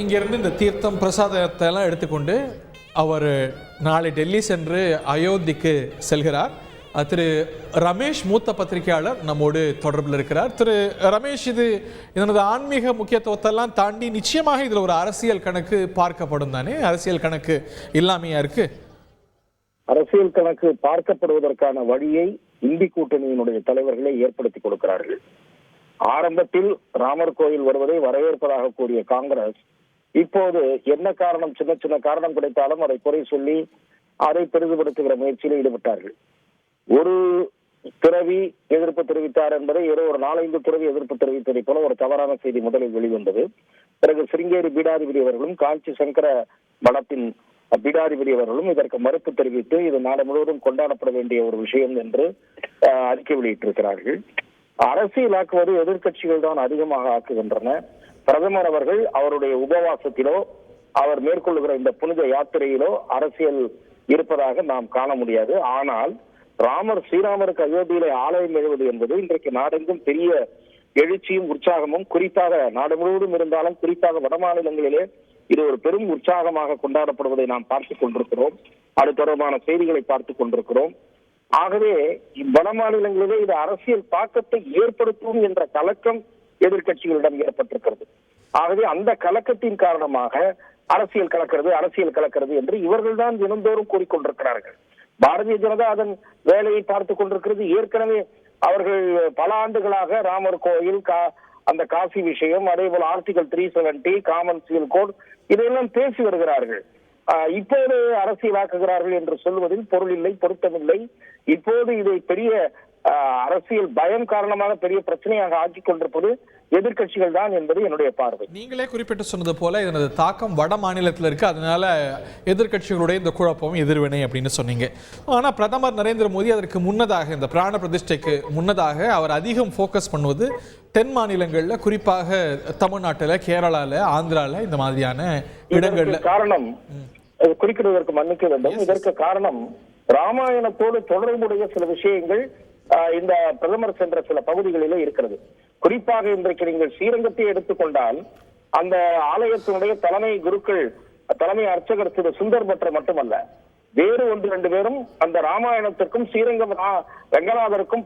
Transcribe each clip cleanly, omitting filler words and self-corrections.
இங்கிருந்து இந்த தீர்த்தம் பிரசாதத்தை எல்லாம் எடுத்துக்கொண்டு அவர் நாளை டெல்லி சென்று அயோத்திக்கு செல்கிறார். திரு ரமேஷ் மூத்த பத்திரிகையாளர் நம்மோடு தொடர்பில் இருக்கிறார். திரு ரமேஷ், இதனது ஆன்மீக முக்கியத்துவத்தெல்லாம் தாண்டி நிச்சயமாக இதில் ஒரு அரசியல் கணக்கு பார்க்கப்படும் தானே? அரசியல் கணக்கு இல்லாமையா இருக்கு? அரசியல் கணக்கு பார்க்கப்படுவதற்கான வழியை இந்தி கூட்டணியினுடைய தலைவர்களே ஏற்படுத்தி கொடுக்கிறார்கள். ஆரம்பத்தில் ராமர் கோயில் வருவதை வரவேற்பதாக கூறிய காங்கிரஸ் இப்போது என்ன காரணம், சின்ன சின்ன காரணம் கிடைத்தாலும் அதை குறை சொல்லி அதை பெரிதுபடுத்துகிற முயற்சியில் ஈடுபட்டார்கள். ஒரு துறவி எதிர்ப்பு தெரிவித்தார் என்பதை ஏதோ ஒரு 4-5 துறவி எதிர்ப்பு தெரிவித்ததை போல ஒரு தவறான செய்தி முதலில் வெளிவந்தது. பிறகு சிருங்கேரி பீடாதிபதி அவர்களும் காஞ்சி சங்கர மடத்தின் பீடாதிபதி அவர்களும் இதற்கு மறுப்பு தெரிவித்து இது நாடு முழுவதும் கொண்டாடப்பட வேண்டிய ஒரு விஷயம் என்று அறிக்கை வெளியிட்டிருக்கிறார்கள். அரசியலாக்குவது எதிர்கட்சிகள் தான் அதிகமாக ஆக்குகின்றன. பிரதமர் அவர்கள் அவருடைய உபவாசத்திலோ அவர் மேற்கொள்ளுகிற இந்த புனித யாத்திரையிலோ அரசியல் இருப்பதாக நாம் காண முடியாது. ஆனால் ஸ்ரீராமருக்கு அயோத்தியிலே ஆலயம் எழுவது என்பது இன்றைக்கு நாடெங்கும் பெரிய எழுச்சியும் உற்சாகமும், குறிப்பாக நாடு முழுவதும் இருந்தாலும் குறிப்பாக வட மாநிலங்களிலே இது ஒரு பெரும் உற்சாகமாக கொண்டாடப்படுவதை நாம் பார்த்துக் கொண்டிருக்கிறோம். அது தொடர்பான செய்திகளை பார்த்துக் கொண்டிருக்கிறோம். ஆகவே வட மாநிலங்களிலே இது அரசியல் தாக்கத்தை ஏற்படுத்தும் என்ற கலக்கம் எதிர்கட்சிகளிடம் ஏற்பட்டிருக்கிறது. ஆகவே அந்த கலக்கத்தின் காரணமாக அரசியல் கலக்கிறது என்று இவர்கள் தான் தினந்தோறும் கூறிக்கொண்டிருக்கிறார்கள். பாரதிய ஜனதா அதன் வேலையை பார்த்துக் கொண்டிருக்கிறது. ஏற்கனவே அவர்கள் பல ஆண்டுகளாக ராமர் கோயில், அந்த காசி விஷயம், அதே போல ஆர்டிகல் 370, காமன் சிவில் கோட், இதையெல்லாம் பேசி வருகிறார்கள். இப்போது அரசியலாக்குகிறார்கள் என்று சொல்வதில் பொருள் இல்லை, பொருத்தமில்லை. இப்போது இதை பெரிய அரசியல் பயம் காரணமாக பெரிய பிரச்சனையாக ஆக்கிக் கொண்டிருப்பது எதிர்கட்சிகள் தான் என்பது என்னுடைய பார்வை. நீங்களே குறிப்பிட்டு சொன்னது போல இதனது தாக்கம் வட மாநிலத்தில் இருக்கு. அதனால எதிர்கட்சிகளுடைய இந்த குழப்பம், எதிர்வினை அப்படின்னு சொன்னீங்க. ஆனா பிரதமர் நரேந்திர மோடி அதற்கு முன்னதாக, இந்த பிராண பிரதிஷ்டைக்கு முன்னதாக அவர் அதிகம் போக்கஸ் பண்ணுவது தென் மாநிலங்கள்ல, குறிப்பாக தமிழ்நாட்டுல, கேரளால, ஆந்திரால, இந்த மாதிரியான இடங்கள்ல. காரணம் குறிப்பிடுவதற்கு மன்னிக்க வேண்டும். இதற்கு காரணம் ராமாயணத்தோடு தொடர்புடைய சில விஷயங்கள் இந்த பிரதமர் சென்ற சில பகுதிகளிலே இருக்கிறது. குறிப்பாக இன்றைக்கு நீங்கள் ஸ்ரீரங்கத்தை எடுத்துக்கொண்டால் அந்த ஆலயத்தினுடைய தலைமை குருக்கள், தலைமை அர்ச்சகர் திரு சுந்தர் பட்டர் மட்டுமல்ல, வேறு 1-2 பேரும் அந்த ராமாயணத்திற்கும் ஸ்ரீரங்கம் ரங்கநாதருக்கும்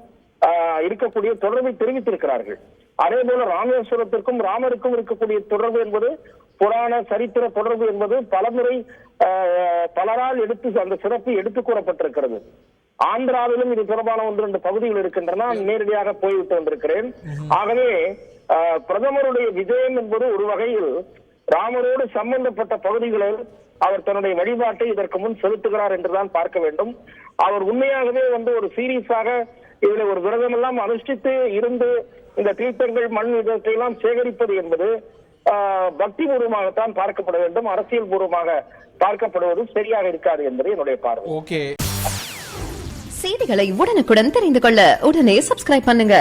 இருக்கக்கூடிய தொடர்பை தெரிவித்திருக்கிறார்கள். அதே போல ராமேஸ்வரத்திற்கும் ராமருக்கும் இருக்கக்கூடிய தொடர்பு என்பது, புராண சரித்திர தொடர்பு என்பது பலமுறை பலரால் அந்த சிறப்பு எடுத்துக் கூறப்பட்டிருக்கிறது. ஆந்திராவிலும் இது தொடர்பான 1-2 பகுதிகள் இருக்கின்றன. நேரடியாக போய்விட்டு வந்திருக்கிறேன். ஆகவே பிரதமருடைய விஜயம் என்பது ஒரு வகையில் ராமரோடு சம்பந்தப்பட்ட பகுதிகளில் அவர் தன்னுடைய வழிபாட்டை இதற்கு முன் செலுத்துகிறார் என்றுதான் பார்க்க வேண்டும். அவர் உண்மையாகவே ஒரு சீரியஸாக இதுல ஒரு விரதம் எல்லாம் அனுஷ்டித்து இருந்து இந்த தீர்த்தங்கள், மண் இதத்தை எல்லாம் சேகரிப்பது என்பது பக்தி பூர்வமாகத்தான் பார்க்கப்பட வேண்டும். அரசியல் பூர்வமாக பார்க்கப்படுவது சரியாக இருக்காது என்பது என்னுடைய பார்வை. செய்திகளை உடனுக்குடன் தெரிந்து கொள்ள உடனே சப்ஸ்கிரைப் பண்ணுங்க.